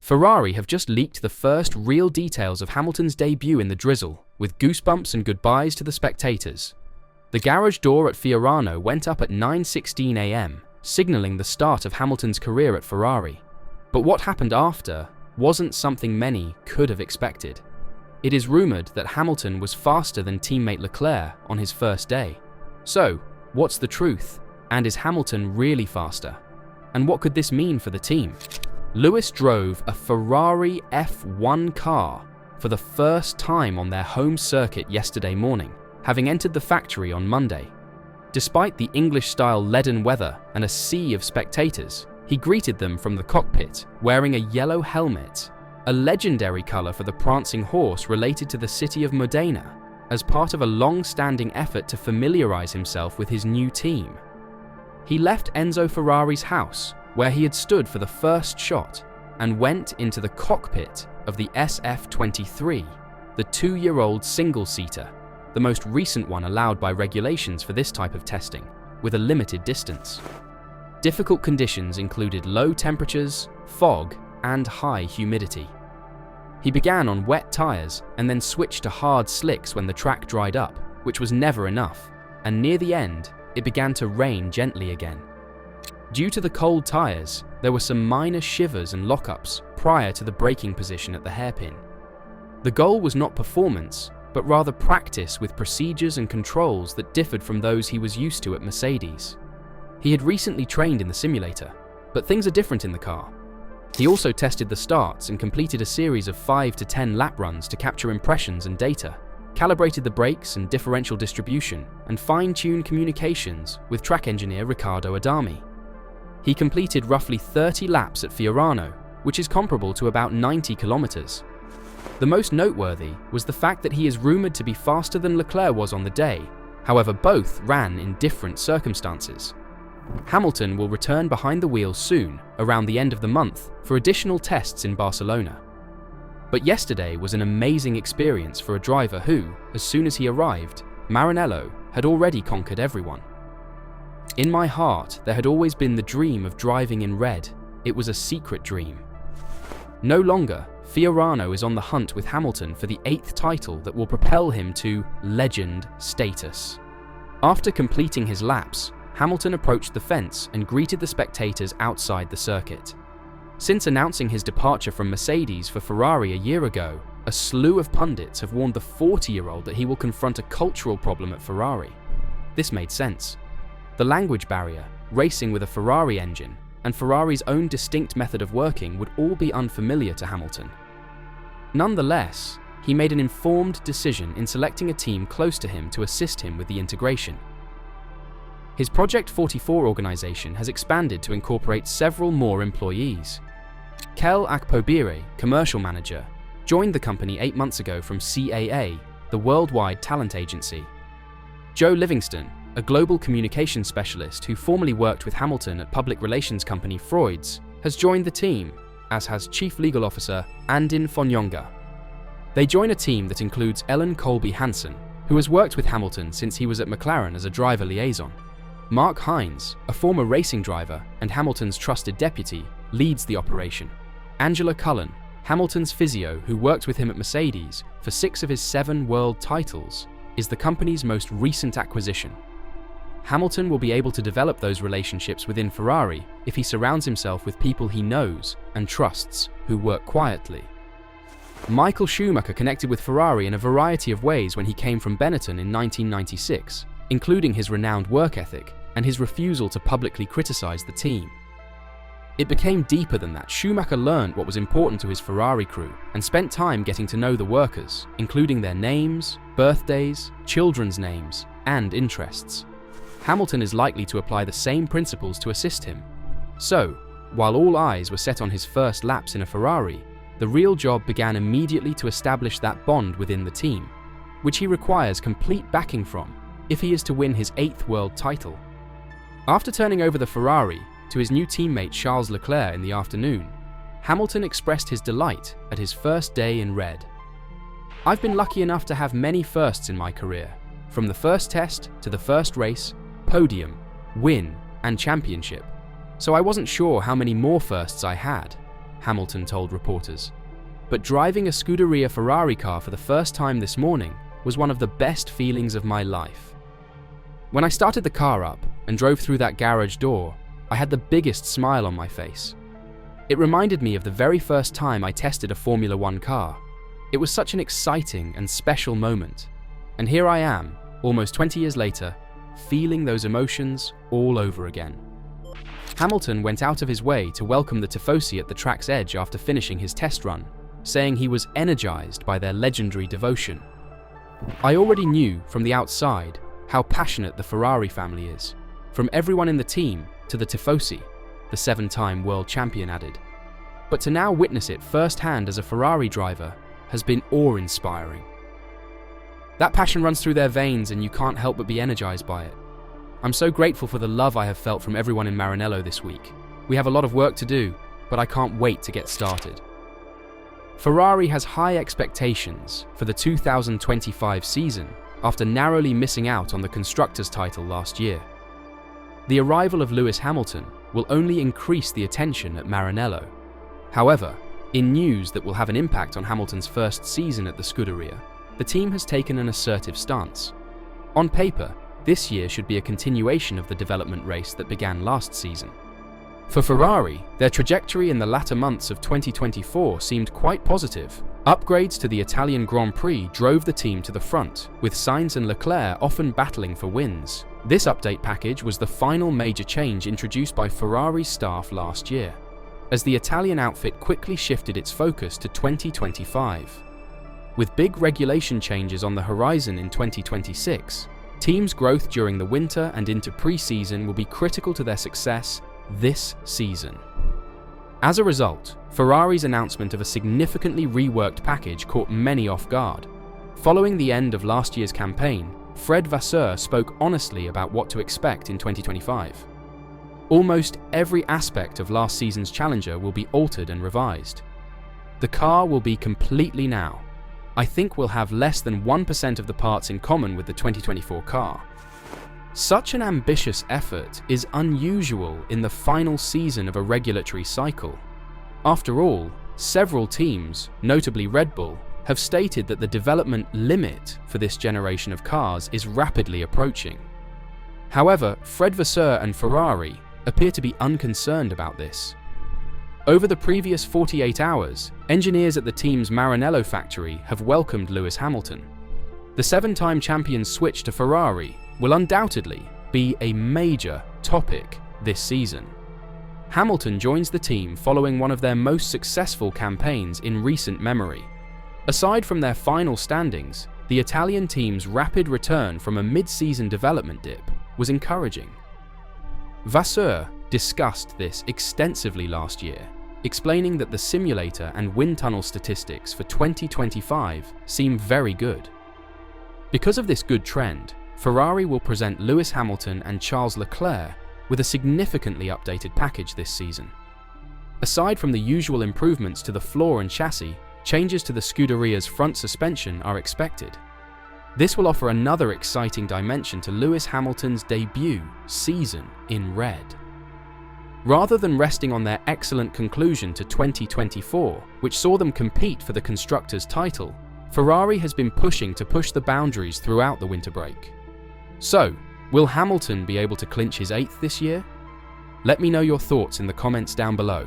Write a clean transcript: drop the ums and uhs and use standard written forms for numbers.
Ferrari have just leaked the first real details of Hamilton's debut in the drizzle, with goosebumps and goodbyes to the spectators. The garage door at Fiorano went up at 9:16 a.m., signalling the start of Hamilton's career at Ferrari. But what happened after wasn't something many could have expected. It is rumoured that Hamilton was faster than teammate Leclerc on his first day. So, what's the truth? And is Hamilton really faster? And what could this mean for the team? Lewis drove a Ferrari F1 car for the first time on their home circuit yesterday morning, having entered the factory on Monday. Despite the English-style leaden weather and a sea of spectators, he greeted them from the cockpit wearing a yellow helmet, a legendary colour for the prancing horse related to the city of Modena, as part of a long-standing effort to familiarise himself with his new team. He left Enzo Ferrari's house, where he had stood for the first shot, and went into the cockpit of the SF23, the 2-year-old single-seater, the most recent one allowed by regulations for this type of testing, with a limited distance. Difficult conditions included low temperatures, fog, and high humidity. He began on wet tyres and then switched to hard slicks when the track dried up, which was never enough, and near the end, it began to rain gently again. Due to the cold tyres, there were some minor shivers and lockups prior to the braking position at the hairpin. The goal was not performance, but rather practice with procedures and controls that differed from those he was used to at Mercedes. He had recently trained in the simulator, but things are different in the car. He also tested the starts and completed a series of 5 to 10 lap runs to capture impressions and data, calibrated the brakes and differential distribution, and fine-tuned communications with track engineer Riccardo Adami. He completed roughly 30 laps at Fiorano, which is comparable to about 90 kilometers. The most noteworthy was the fact that he is rumoured to be faster than Leclerc was on the day, however both ran in different circumstances. Hamilton will return behind the wheel soon, around the end of the month, for additional tests in Barcelona. But yesterday was an amazing experience for a driver who, as soon as he arrived, Maranello had already conquered everyone. In my heart, there had always been the dream of driving in red. It was a secret dream. No longer, Fiorano is on the hunt with Hamilton for the 8th title that will propel him to legend status. After completing his laps, Hamilton approached the fence and greeted the spectators outside the circuit. Since announcing his departure from Mercedes for Ferrari a year ago, a slew of pundits have warned the 40-year-old that he will confront a cultural problem at Ferrari. This made sense. The language barrier, racing with a Ferrari engine, and Ferrari's own distinct method of working would all be unfamiliar to Hamilton. Nonetheless, he made an informed decision in selecting a team close to him to assist him with the integration. His Project 44 organization has expanded to incorporate several more employees. Kel Akpobire, commercial manager, joined the company 8 months ago from CAA, the worldwide talent agency. Joe Livingston, a global communications specialist who formerly worked with Hamilton at public relations company Freud's, has joined the team, as has Chief Legal Officer Andin Fonyonga. They join a team that includes Ellen Colby-Hansen, who has worked with Hamilton since he was at McLaren as a driver liaison. Mark Hines, a former racing driver and Hamilton's trusted deputy, leads the operation. Angela Cullen, Hamilton's physio who worked with him at Mercedes for 6 of his 7 world titles, is the company's most recent acquisition. Hamilton will be able to develop those relationships within Ferrari if he surrounds himself with people he knows and trusts who work quietly. Michael Schumacher connected with Ferrari in a variety of ways when he came from Benetton in 1996, including his renowned work ethic and his refusal to publicly criticize the team. It became deeper than that. Schumacher learned what was important to his Ferrari crew and spent time getting to know the workers, including their names, birthdays, children's names, and interests. Hamilton is likely to apply the same principles to assist him. So, while all eyes were set on his first laps in a Ferrari, the real job began immediately to establish that bond within the team, which he requires complete backing from if he is to win his 8th world title. After turning over the Ferrari to his new teammate Charles Leclerc in the afternoon, Hamilton expressed his delight at his first day in red. "I've been lucky enough to have many firsts in my career, from the first test to the first race, podium, win, and championship, so I wasn't sure how many more firsts I had. Hamilton told reporters. "But driving a Scuderia Ferrari car for the first time this morning was one of the best feelings of my life. When I started the car up and drove through that garage door, I had the biggest smile on my face. It reminded me of the very first time I tested a Formula One car. It was such an exciting and special moment. And here I am, almost 20 years later, feeling those emotions all over again." Hamilton went out of his way to welcome the Tifosi at the track's edge after finishing his test run, saying he was energized by their legendary devotion. "I already knew from the outside how passionate the Ferrari family is, from everyone in the team to the Tifosi," the 7-time world champion added. "But to now witness it firsthand as a Ferrari driver has been awe-inspiring. That passion runs through their veins and you can't help but be energized by it. I'm so grateful for the love I have felt from everyone in Maranello this week. We have a lot of work to do, but I can't wait to get started." Ferrari has high expectations for the 2025 season after narrowly missing out on the Constructors' title last year. The arrival of Lewis Hamilton will only increase the attention at Maranello. However, in news that will have an impact on Hamilton's first season at the Scuderia, the team has taken an assertive stance. On paper, this year should be a continuation of the development race that began last season. For Ferrari, their trajectory in the latter months of 2024 seemed quite positive. Upgrades to the Italian Grand Prix drove the team to the front, with Sainz and Leclerc often battling for wins. This update package was the final major change introduced by Ferrari's staff last year, as the Italian outfit quickly shifted its focus to 2025. With big regulation changes on the horizon in 2026, teams' growth during the winter and into pre-season will be critical to their success this season. As a result, Ferrari's announcement of a significantly reworked package caught many off guard. Following the end of last year's campaign, Fred Vasseur spoke honestly about what to expect in 2025. "Almost every aspect of last season's Challenger will be altered and revised. The car will be completely now. I think we'll have less than 1% of the parts in common with the 2024 car." Such an ambitious effort is unusual in the final season of a regulatory cycle. After all, several teams, notably Red Bull, have stated that the development limit for this generation of cars is rapidly approaching. However, Fred Vasseur and Ferrari appear to be unconcerned about this. Over the previous 48 hours, engineers at the team's Maranello factory have welcomed Lewis Hamilton. The 7-time champion's switch to Ferrari will undoubtedly be a major topic this season. Hamilton joins the team following one of their most successful campaigns in recent memory. Aside from their final standings, the Italian team's rapid return from a mid-season development dip was encouraging. Vasseur discussed this extensively last year, explaining that the simulator and wind tunnel statistics for 2025 seem very good. Because of this good trend, Ferrari will present Lewis Hamilton and Charles Leclerc with a significantly updated package this season. Aside from the usual improvements to the floor and chassis, changes to the Scuderia's front suspension are expected. This will offer another exciting dimension to Lewis Hamilton's debut season in red. Rather than resting on their excellent conclusion to 2024, which saw them compete for the Constructors' title, Ferrari has been pushing to push the boundaries throughout the winter break. So, will Hamilton be able to clinch his 8th this year? Let me know your thoughts in the comments down below.